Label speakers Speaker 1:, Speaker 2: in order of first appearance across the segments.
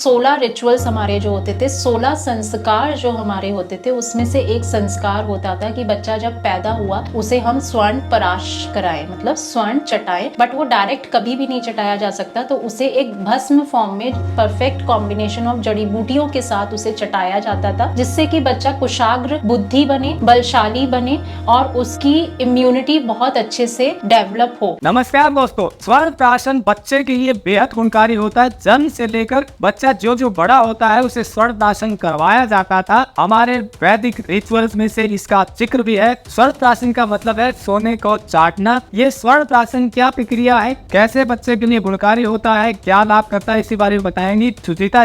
Speaker 1: 16 rituals हमारे जो होते थे, 16 संस्कार जो हमारे होते थे, उसमें से एक संस्कार होता था कि बच्चा जब पैदा हुआ उसे हम स्वर्ण पराश कराएं, मतलब स्वर्ण चटाएं। बट वो डायरेक्ट कभी भी नहीं चटाया जा सकता, तो उसे एक भस्म फॉर्म में परफेक्ट कॉम्बिनेशन ऑफ जड़ी बूटियों के साथ उसे चटाया जाता था, जिससे कि बच्चा कुशाग्र बुद्धि बने, बलशाली बने और उसकी इम्यूनिटी बहुत अच्छे से डेवलप हो।
Speaker 2: नमस्कार दोस्तों, स्वर्ण प्राशन बच्चे के लिए बेहद गुणकारी होता है। जन्म से लेकर बच्चा जो बड़ा होता है उसे स्वर्ण प्राशन करवाया जाता था। हमारे वैदिक रिचुअल्स में से इसका जिक्र भी है। स्वर्ण प्राशन का मतलब है सोने को चाटना। ये स्वर्ण प्राशन क्या प्रक्रिया है, कैसे बच्चे के लिए गुणकारी होता है, क्या लाभ करता है, इसी बारे में बताएंगी सुचिता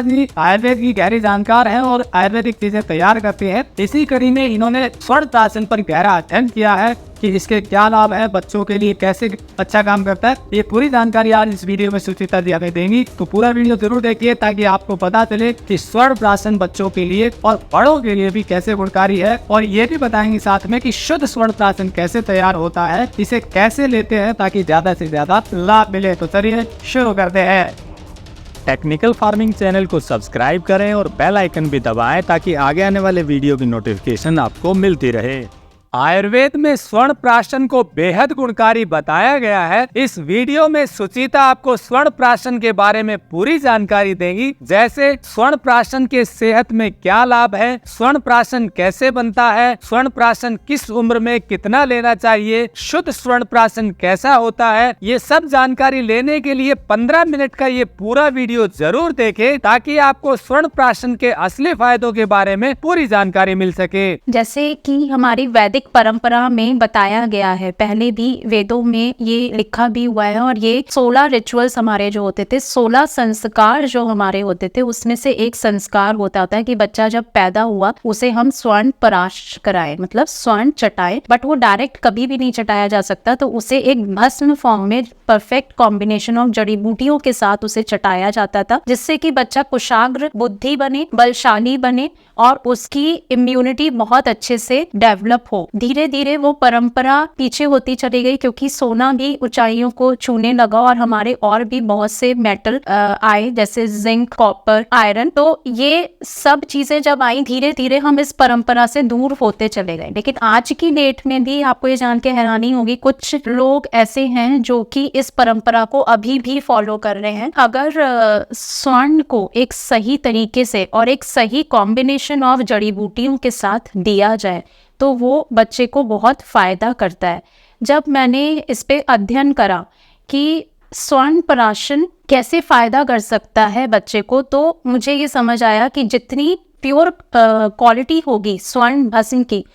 Speaker 2: जी आयुर्वेद की गहरी जानकार है और आयुर्वेदिक चीजें तैयार करते हैं। इसी कड़ी में इन्होंने स्वर्ण प्राशन पर गहरा अध्ययन किया है कि इसके क्या लाभ है, बच्चों के लिए कैसे अच्छा काम करता है। ये पूरी जानकारी आज इस वीडियो में सुचिता जी हमें देंगी, तो पूरा वीडियो जरूर देखिए ताकि आपको पता चले कि स्वर्ण प्राशन बच्चों के लिए और बड़ों के लिए भी कैसे गुणकारी है। और ये भी बताएंगे साथ में कि शुद्ध स्वर्ण प्राशन कैसे तैयार होता है, इसे कैसे लेते हैं ताकि ज्यादा से ज्यादा लाभ मिले। तो चलिए शुरू करते हैं। टेक्निकल फार्मिंग चैनल को सब्सक्राइब करें और बेल आइकन भी दबाएं ताकि आगे आने वाले वीडियो की नोटिफिकेशन आपको मिलती रहे। आयुर्वेद में स्वर्ण प्राशन को बेहद गुणकारी बताया गया है। इस वीडियो में सुचिता आपको स्वर्ण प्राशन के बारे में पूरी जानकारी देंगी, जैसे स्वर्ण प्राशन के सेहत में क्या लाभ है, स्वर्ण प्राशन कैसे बनता है, स्वर्ण प्राशन किस उम्र में कितना लेना चाहिए, शुद्ध स्वर्ण प्राशन कैसा होता है। ये सब जानकारी लेने के लिए 15 मिनट का ये पूरा वीडियो जरूर देखें ताकि आपको स्वर्ण प्राशन के असली फायदों के बारे में पूरी जानकारी मिल सके।
Speaker 1: जैसे कि हमारी वैदिक परंपरा में बताया गया है, पहले भी वेदों में ये लिखा भी हुआ है, और ये 16 रिचुअल्स हमारे जो होते थे, 16 संस्कार जो हमारे होते थे, उसमें से एक संस्कार होता था कि बच्चा जब पैदा हुआ उसे हम स्वर्ण पराश कराएं, मतलब स्वर्ण चटाएं। बट वो डायरेक्ट कभी भी नहीं चटाया जा सकता, तो उसे एक भस्म फॉर्म में परफेक्ट कॉम्बिनेशन ऑफ जड़ी बूटियों के साथ उसे चटाया जाता था, जिससे कि बच्चा कुशाग्र बुद्धि बने, बलशाली बने और उसकी इम्यूनिटी बहुत अच्छे से डेवलप हो। धीरे धीरे वो परंपरा पीछे होती चली गई, क्योंकि सोना भी ऊंचाइयों को छूने लगा और हमारे और भी बहुत से मेटल आए, जैसे जिंक, कॉपर, आयरन। तो ये सब चीजें जब आई, धीरे धीरे हम इस परंपरा से दूर होते चले गए। लेकिन आज की डेट में भी आपको ये जान के हैरानी होगी, कुछ लोग ऐसे हैं जो कि इस परंपरा को अभी भी फॉलो कर रहे हैं। अगर स्वर्ण को एक सही तरीके से और एक सही कॉम्बिनेशन ऑफ जड़ी बूटियों के साथ दिया जाए तो वो बच्चे को बहुत फायदा करता है। जब मैंने इस पे अध्ययन करा कि स्वर्ण प्राशन कैसे फायदा कर सकता है बच्चे को, तो मुझे ये समझ आया कि जितनी प्योर क्वालिटी होगी स्वर्ण भस्म की,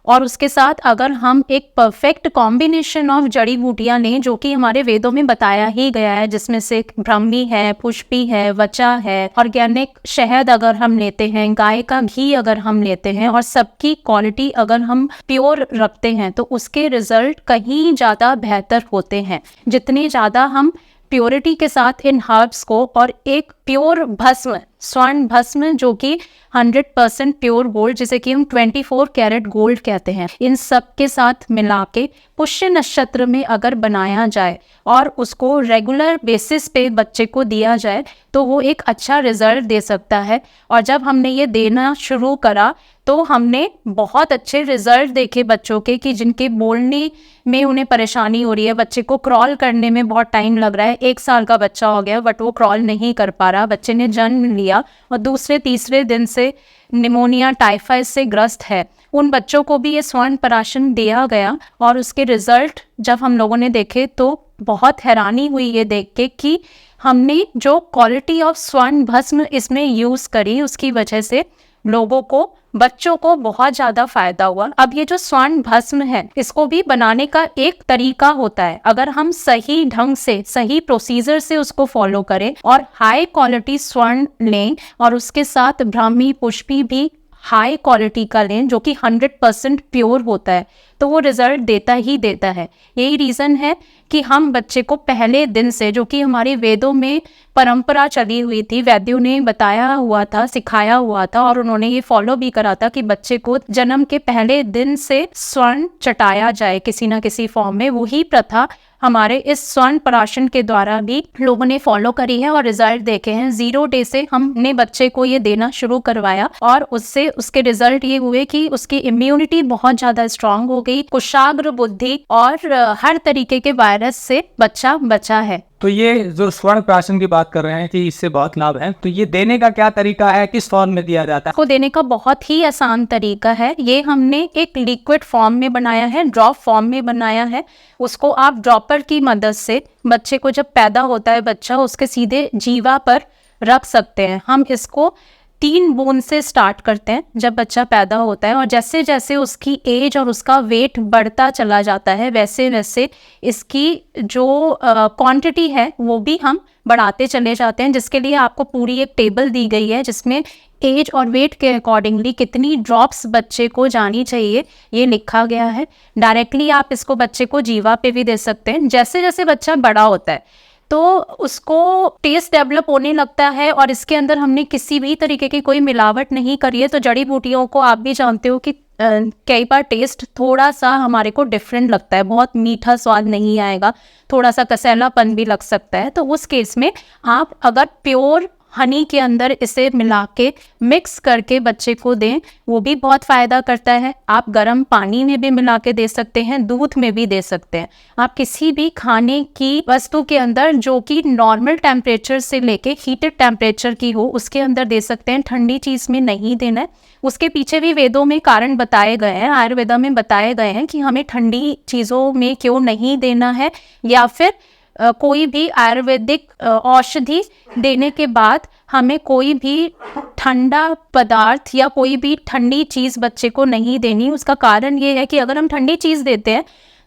Speaker 1: और उसके साथ अगर हम एक परफेक्ट कॉम्बिनेशन ऑफ जड़ी बूटियां लें, जो कि हमारे वेदों में बताया ही गया है, जिसमें से ब्राह्मी है, पुष्पी है, वचा है, ऑर्गेनिक शहद अगर हम लेते हैं, गाय का घी अगर हम लेते हैं, और सबकी क्वालिटी अगर हम प्योर रखते हैं, तो उसके रिजल्ट कहीं ज़्यादा बेहतर होते हैं। जितने ज़्यादा हम प्योरिटी के साथ इन हर्ब्स को और एक प्योर भस्म, स्वर्ण भस्म जो कि 100% प्योर गोल्ड, जिसे कि हम 24 कैरेट गोल्ड कहते हैं, इन सब के साथ मिला के पुष्य नक्षत्र में अगर बनाया जाए और उसको रेगुलर बेसिस पे बच्चे को दिया जाए तो वो एक अच्छा रिजल्ट दे सकता है। और जब हमने ये देना शुरू करा तो हमने बहुत अच्छे रिजल्ट देखे बच्चों के, कि जिनके बोलने में उन्हें परेशानी हो रही है, बच्चे को क्रॉल करने में बहुत टाइम लग रहा है, 1 साल का बच्चा हो गया बट वो क्रॉल नहीं कर पा रहा, बच्चे ने जन्म लिया और दूसरे तीसरे दिन से निमोनिया, टाइफाइड से ग्रस्त है, उन बच्चों को भी ये स्वर्ण प्राशन दिया गया। और उसके रिजल्ट जब हम लोगों ने देखे तो बहुत हैरानी हुई ये देख के कि हमने जो क्वालिटी ऑफ स्वर्ण भस्म इसमें यूज करी, उसकी वजह से लोगों को, बच्चों को बहुत ज्यादा फायदा हुआ। अब ये जो स्वर्ण भस्म है, इसको भी बनाने का एक तरीका होता है। अगर हम सही ढंग से, सही प्रोसीजर से उसको फॉलो करें और हाई क्वालिटी स्वर्ण लें और उसके साथ ब्राह्मी, पुष्पी भी हाई क्वालिटी का लें जो कि 100% प्योर होता है, तो वो रिजल्ट देता ही देता है। यही रीज़न है कि हम बच्चे को पहले दिन से, जो कि हमारे वेदों में परंपरा चली हुई थी, वैद्यों ने बताया हुआ था, सिखाया हुआ था और उन्होंने ये फॉलो भी करा था कि बच्चे को जन्म के पहले दिन से स्वर्ण चटाया जाए किसी ना किसी फॉर्म में। वही प्रथा हमारे इस स्वर्ण प्राशन के द्वारा भी लोगों ने फॉलो करी है और रिजल्ट देखे हैं। 0 डे से हमने बच्चे को ये देना शुरू करवाया और उससे उसके रिजल्ट ये हुए कि उसकी इम्यूनिटी बहुत ज्यादा स्ट्रांग हो गई, कुशाग्र बुद्धि और हर तरीके के वायरस से बच्चा बचा है।
Speaker 2: तो ये जो स्वर्ण प्राशन की बात कर रहे हैं कि इससे बहुत लाभ है, तो ये देने का क्या तरीका है, किस फॉर्म में दिया जाता है?
Speaker 1: को देने का बहुत ही आसान तरीका है। ये हमने एक लिक्विड फॉर्म में बनाया है, ड्रॉप फॉर्म में बनाया है। उसको आप ड्रॉपर की मदद से बच्चे को, जब पैदा होता है बच्चा, उसके सीधे जीवा पर रख सकते हैं। हम इसको 3 बूंद से स्टार्ट करते हैं जब बच्चा पैदा होता है, और जैसे जैसे उसकी एज और उसका वेट बढ़ता चला जाता है वैसे वैसे इसकी जो क्वांटिटी है वो भी हम बढ़ाते चले जाते हैं, जिसके लिए आपको पूरी एक टेबल दी गई है जिसमें एज और वेट के अकॉर्डिंगली कितनी ड्रॉप्स बच्चे को जानी चाहिए ये लिखा गया है। डायरेक्टली आप इसको बच्चे को जीवा पे भी दे सकते हैं। जैसे जैसे बच्चा बड़ा होता है तो उसको टेस्ट डेवलप होने लगता है और इसके अंदर हमने किसी भी तरीके की कोई मिलावट नहीं करी है। तो जड़ी बूटियों को आप भी जानते हो कि कई बार टेस्ट थोड़ा सा हमारे को डिफरेंट लगता है, बहुत मीठा स्वाद नहीं आएगा, थोड़ा सा कसैलापन भी लग सकता है। तो उस केस में आप अगर प्योर हनी के अंदर इसे मिला के मिक्स करके बच्चे को दें, वो भी बहुत फ़ायदा करता है। आप गर्म पानी में भी मिला के दे सकते हैं, दूध में भी दे सकते हैं। आप किसी भी खाने की वस्तु के अंदर जो कि नॉर्मल टेम्परेचर से लेके हीटेड टेम्परेचर की हो उसके अंदर दे सकते हैं। ठंडी चीज़ में नहीं देना है। उसके पीछे भी वेदों में कारण बताए गए हैं, आयुर्वेदा में बताए गए हैं कि हमें ठंडी चीज़ों में क्यों नहीं देना है, या फिर कोई भी आयुर्वेदिक औषधि देने के बाद हमें कोई भी ठंडा पदार्थ या कोई भी ठंडी चीज़ बच्चे को नहीं देनी। उसका कारण ये है कि अगर हम ठंडी चीज़ देते हैं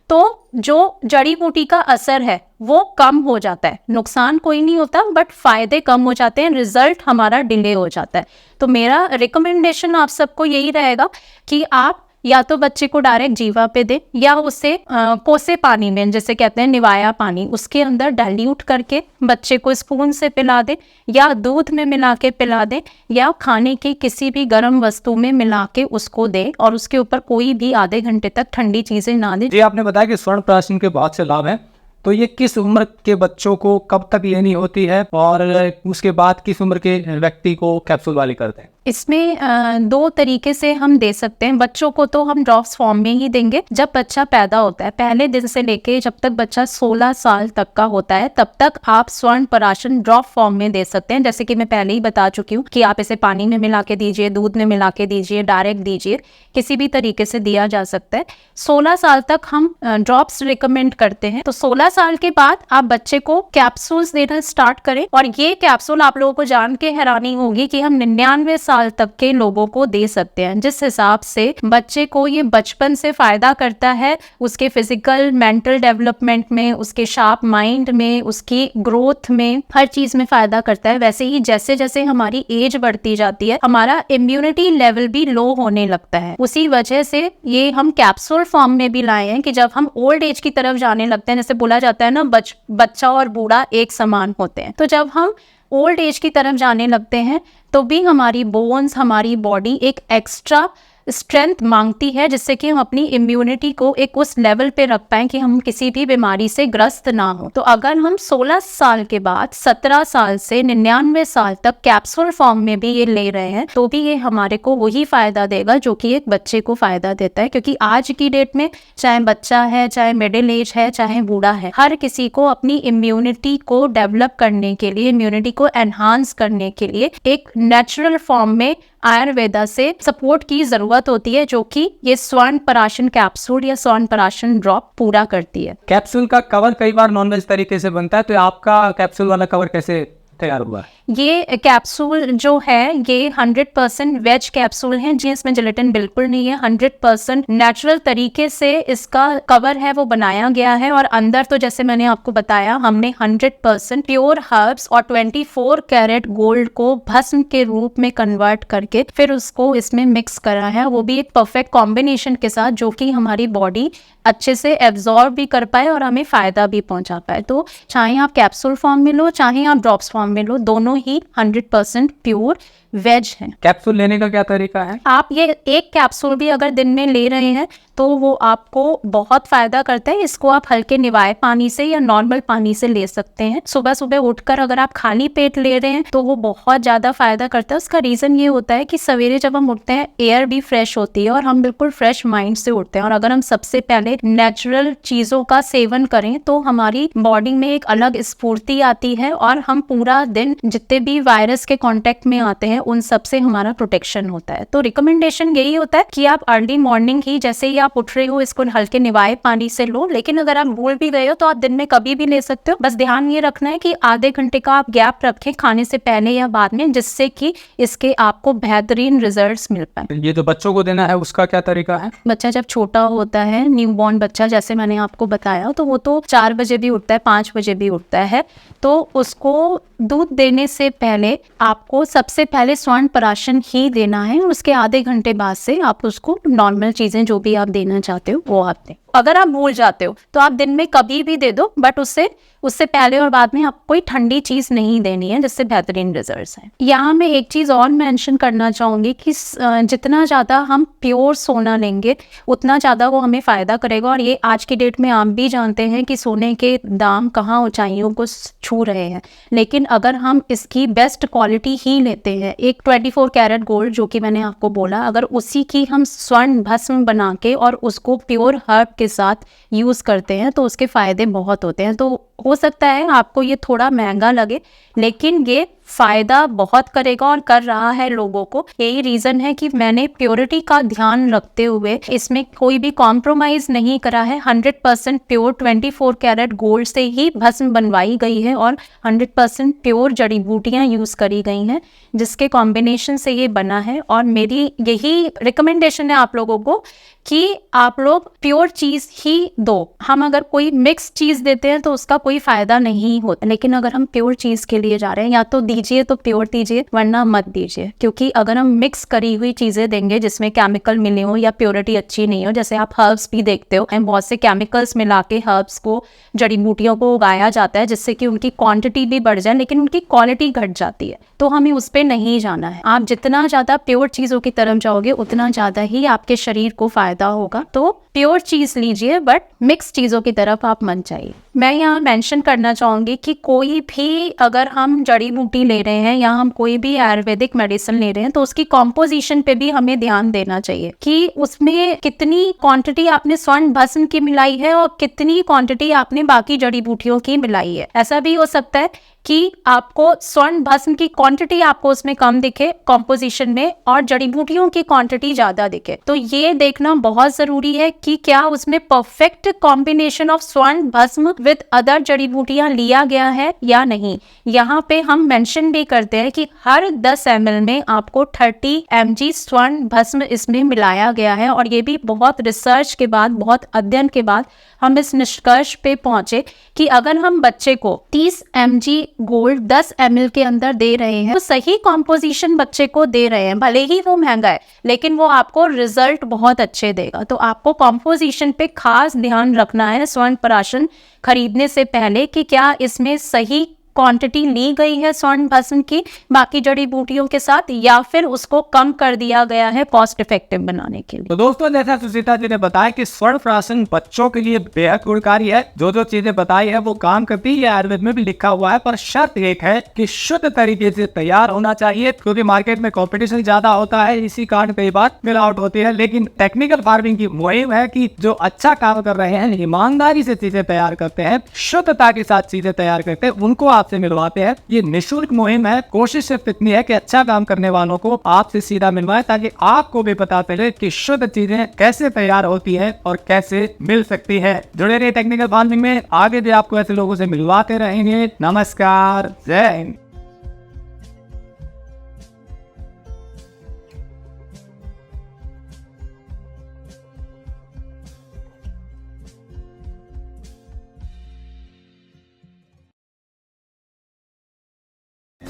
Speaker 1: तो जो जड़ी बूटी का असर है वो कम हो जाता है। नुकसान कोई नहीं होता बट फायदे कम हो जाते हैं, रिजल्ट हमारा डिले हो जाता है। तो मेरा रिकमेंडेशन आप सबको यही रहेगा कि आप या तो बच्चे को डायरेक्ट जीवा पे दें या उसे कोसे पानी में, जैसे कहते हैं निवाया पानी, उसके अंदर डाइल्यूट करके बच्चे को स्पून से पिला दें या दूध में मिला के पिला दें या खाने की किसी भी गर्म वस्तु में मिला के उसको दें और उसके ऊपर कोई भी आधे घंटे तक ठंडी चीज़ें ना दें।
Speaker 2: जी, आपने बताया कि स्वर्ण प्राशन के बहुत से लाभ हैं, तो ये किस उम्र के बच्चों को कब तक लेनी होती है और उसके बाद किस उम्र के व्यक्ति को कैप्सूल वाली करते हैं?
Speaker 1: इसमें 2 तरीके से हम दे सकते हैं। बच्चों को तो हम ड्रॉप्स फॉर्म में ही देंगे जब बच्चा पैदा होता है। पहले दिन से लेके जब तक बच्चा 16 साल तक का होता है तब तक आप स्वर्ण प्राशन ड्रॉप फॉर्म में दे सकते हैं। जैसे कि मैं पहले ही बता चुकी हूँ कि आप इसे पानी में मिला के दीजिए, दूध में मिला के दीजिए, डायरेक्ट दीजिए, किसी भी तरीके से दिया जा सकता है। 16 साल तक हम ड्रॉप्स रिकमेंड करते हैं। तो 16 साल के बाद आप बच्चे को कैप्सूल्स देना स्टार्ट करें, और ये कैप्सूल आप लोगों को जान के हैरानी होगी कि हम 99 साल तक के लोगों को दे सकते हैं। जिस हिसाब से बच्चे को ये बचपन से फायदा करता है, उसके फिजिकल मेंटल डेवलपमेंट में, उसके शार्प माइंड में, उसकी ग्रोथ में, हर चीज में फायदा करता है। वैसे ही जैसे जैसे हमारी एज बढ़ती जाती है हमारा इम्यूनिटी लेवल भी लो होने लगता है। उसी वजह से ये हम कैप्सूल फॉर्म में भी लाए हैं कि जब हम ओल्ड एज की तरफ जाने लगते हैं, जैसे बोला जाता है ना बच्चा और बूढ़ा एक समान होते हैं, तो जब हम ओल्ड एज की तरफ जाने लगते हैं तो भी हमारी बोन्स, हमारी बॉडी एक एक्स्ट्रा स्ट्रेंथ मांगती है जिससे कि हम अपनी इम्यूनिटी को एक उस लेवल पे रख पाएं कि हम किसी भी बीमारी से ग्रस्त ना हो। तो अगर हम 16 साल के बाद 17 साल से 99 साल तक कैप्सूल फॉर्म में भी ये ले रहे हैं तो भी ये हमारे को वही फायदा देगा जो कि एक बच्चे को फायदा देता है। क्योंकि आज की डेट में चाहे बच्चा है, चाहे मिडिल एज है, चाहे बूढ़ा है, हर किसी को अपनी इम्यूनिटी को डेवलप करने के लिए, इम्यूनिटी को एनहांस करने के लिए एक नेचुरल फॉर्म में आयुर्वेदा से सपोर्ट की जरूरत होती है, जो कि ये स्वर्ण प्राशन कैप्सूल या स्वर्ण प्राशन ड्रॉप पूरा करती है।
Speaker 2: कैप्सूल का कवर कई बार नॉनवेज तरीके से बनता है, तो आपका कैप्सूल वाला कवर कैसे तैयार हुआ है?
Speaker 1: ये कैप्सूल जो है ये 100% वेज कैप्सूल है जी, इसमें जिलेटिन बिल्कुल नहीं है। 100% नेचुरल तरीके से इसका कवर है वो बनाया गया है, और अंदर तो जैसे मैंने आपको बताया हमने 100% प्योर हर्ब्स और 24 कैरेट गोल्ड को भस्म के रूप में कन्वर्ट करके फिर उसको इसमें मिक्स करा है, वो भी एक परफेक्ट कॉम्बिनेशन के साथ जो कि हमारी बॉडी अच्छे से एब्जॉर्ब भी कर पाए और हमें फायदा भी पहुंचा पाए। तो चाहे आप कैप्सूल फॉर्म में लो चाहे आप ड्रॉप्स फॉर्म में लो, दोनों ही 100% प्योर वेज है।
Speaker 2: कैप्सूल लेने का क्या तरीका है?
Speaker 1: आप ये एक कैप्सूल भी अगर दिन में ले रहे हैं तो वो आपको बहुत फायदा करता है। इसको आप हल्के निवाए पानी से या नॉर्मल पानी से ले सकते हैं। सुबह सुबह उठकर अगर आप खाली पेट ले रहे हैं तो वो बहुत ज्यादा फायदा करता है। उसका रीजन ये होता है कि सवेरे जब हम उठते हैं एयर भी फ्रेश होती है और हम बिल्कुल फ्रेश माइंड से उठते हैं, और अगर हम सबसे पहले नेचुरल चीजों का सेवन करें तो हमारी बॉडी में एक अलग स्फूर्ति आती है और हम पूरा दिन जितने भी वायरस के कांटेक्ट में आते हैं उन सब से हमारा प्रोटेक्शन होता है। तो रिकमेंडेशन यही होता है कि आप अर्ली मॉर्निंग ही जैसे ही आप उठ रहे हो इसको हल्के निवाए पानी से लो, लेकिन अगर आप भूल भी गए हो तो आप दिन में कभी भी ले सकते हो। बस ध्यान ये रखना है कि आधे घंटे का आप गैप रखें खाने से पहले या बाद में, जिससे कि इसके आपको बेहतरीन रिजल्ट्स मिल पाए।
Speaker 2: ये तो बच्चों को देना है, उसका क्या तरीका है?
Speaker 1: बच्चा जब छोटा होता है, न्यूबॉर्न बच्चा जैसे मैंने आपको बताया, तो वो तो 4 बजे भी उठता है, 5 बजे भी उठता है, तो उसको दूध देने से पहले आपको सबसे पहले स्वर्ण प्राशन ही देना है, और उसके आधे घंटे बाद से आप उसको नॉर्मल चीजें जो भी आप देना चाहते हो वो आप दें। अगर आप भूल जाते हो तो आप दिन में कभी भी दे दो, बट उससे पहले और बाद में आपको कोई ठंडी चीज नहीं देनी है, जिससे बेहतरीन रिजल्ट्स हैं। यहाँ मैं एक चीज और मेंशन करना चाहूंगी कि जितना ज्यादा हम प्योर सोना लेंगे उतना ज्यादा वो हमें फायदा करेगा। और ये आज की डेट में आप भी जानते हैं कि सोने के दाम कहाँ ऊंचाइयों को छू रहे हैं, लेकिन अगर हम इसकी बेस्ट क्वालिटी ही लेते हैं, एक 24 कैरेट गोल्ड जो कि मैंने आपको बोला, अगर उसी की हम स्वर्ण भस्म बना के और उसको प्योर हर्ब के साथ यूज करते हैं तो उसके फायदे बहुत होते हैं। तो हो सकता है आपको ये थोड़ा महंगा लगे, लेकिन ये फायदा बहुत करेगा और कर रहा है लोगों को। यही रीजन है कि मैंने प्योरिटी का ध्यान रखते हुए इसमें कोई भी कॉम्प्रोमाइज नहीं करा है। 100% प्योर 24 कैरेट गोल्ड से ही भस्म बनवाई गई है और 100% प्योर जड़ी बूटियां यूज करी गई हैं, जिसके कॉम्बिनेशन से ये बना है। और मेरी यही रिकमेंडेशन है आप लोगों को कि आप लोग प्योर चीज ही दो। हम अगर कोई मिक्स चीज देते हैं तो उसका कोई फायदा नहीं होता, लेकिन अगर हम प्योर चीज के लिए जा रहे हैं या तो दीजिए तो प्योर दीजिए, वरना मत दीजिए। क्योंकि अगर हम मिक्स करी हुई चीजें देंगे जिसमें केमिकल मिले हो या प्योरिटी अच्छी नहीं हो, जैसे आप हर्ब्स भी देखते हो, बहुत से केमिकल्स मिला के हर्ब्स को, जड़ी बूटियों को उगाया जाता है जिससे कि उनकी क्वांटिटी भी बढ़ जाए लेकिन उनकी क्वालिटी घट जाती है। तो हमें उस पर नहीं जाना है। आप जितना ज्यादा प्योर चीजों की तरफ जाओगे उतना ज्यादा ही आपके शरीर को फायदा होगा। तो प्योर चीज लीजिए, बट मिक्स चीजों की तरफ आप मत जाइए। मैं यहाँ मेंशन करना चाहूंगी कि कोई भी अगर हम जड़ी बूटी ले रहे हैं या हम कोई भी आयुर्वेदिक मेडिसिन ले रहे हैं तो उसकी कॉम्पोजिशन पे भी हमें ध्यान देना चाहिए कि उसमें कितनी क्वांटिटी आपने स्वर्ण भस्म की मिलाई है और कितनी क्वांटिटी आपने बाकी जड़ी बूटियों की मिलाई है। ऐसा भी हो सकता है कि आपको स्वर्ण भस्म की क्वांटिटी आपको उसमें कम दिखे कॉम्पोजिशन में और जड़ी बूटियों की क्वांटिटी ज्यादा दिखे। तो ये देखना बहुत जरूरी है कि क्या उसमें परफेक्ट कॉम्बिनेशन ऑफ स्वर्ण भस्म विद अदर जड़ी बूटियां लिया गया है या नहीं। यहाँ पे हम मेंशन भी करते हैं कि हर 10 ml में आपको 30 mg स्वर्ण भस्म इसमें मिलाया गया है, और ये भी बहुत रिसर्च के बाद, बहुत अध्ययन के बाद हम इस निष्कर्ष पे पहुंचे कि अगर हम बच्चे को 30 mg गोल्ड 10 ml के अंदर दे रहे हैं तो सही कॉम्पोजिशन बच्चे को दे रहे हैं, भले ही वो महंगा है लेकिन वो आपको रिजल्ट बहुत अच्छे देगा। तो आपको कॉम्पोजिशन पे खास ध्यान रखना है स्वर्ण प्राशन खरीदने से पहले कि क्या इसमें सही क्वांटिटी ली गई है स्वर्ण भस्म की बाकी जड़ी बूटियों के साथ, या फिर उसको कम कर दिया गया है कॉस्ट इफेक्टिव बनाने के लिए।
Speaker 2: तो दोस्तों, जैसा सुचिता जी ने बताया कि स्वर्ण प्राशन बच्चों के लिए बेहद गुणकारी है। जो चीजें बताई है वो काम करती है, आयुर्वेद में भी लिखा हुआ है, पर शर्त एक है कि शुद्ध तरीके से तैयार होना चाहिए, क्योंकि मार्केट में कॉम्पिटिशन ज्यादा होता है, इसी कारण कई बार मिलावट होती है। लेकिन टेक्निकल फार्मिंग की मुहिम है कि जो अच्छा काम कर रहे हैं, ईमानदारी से चीजें तैयार करते हैं, शुद्धता के साथ चीजें तैयार करते हैं, उनको आपसे मिलवाते हैं। ये निःशुल्क मुहिम है। कोशिश सिर्फ इतनी है कि अच्छा काम करने वालों को आपसे सीधा मिलवाए, ताकि आपको भी पता चले कि शुद्ध चीजें कैसे तैयार होती है और कैसे मिल सकती है। जुड़े रहिए टेक्निकल फार्मिंग में, आगे भी आपको ऐसे लोगों से मिलवाते रहेंगे। नमस्कार, जय हिंद।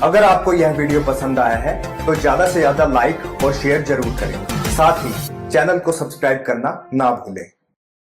Speaker 3: अगर आपको यह वीडियो पसंद आया है तो ज्यादा से ज्यादा लाइक और शेयर जरूर करें। साथ ही चैनल को सब्सक्राइब करना ना भूलें।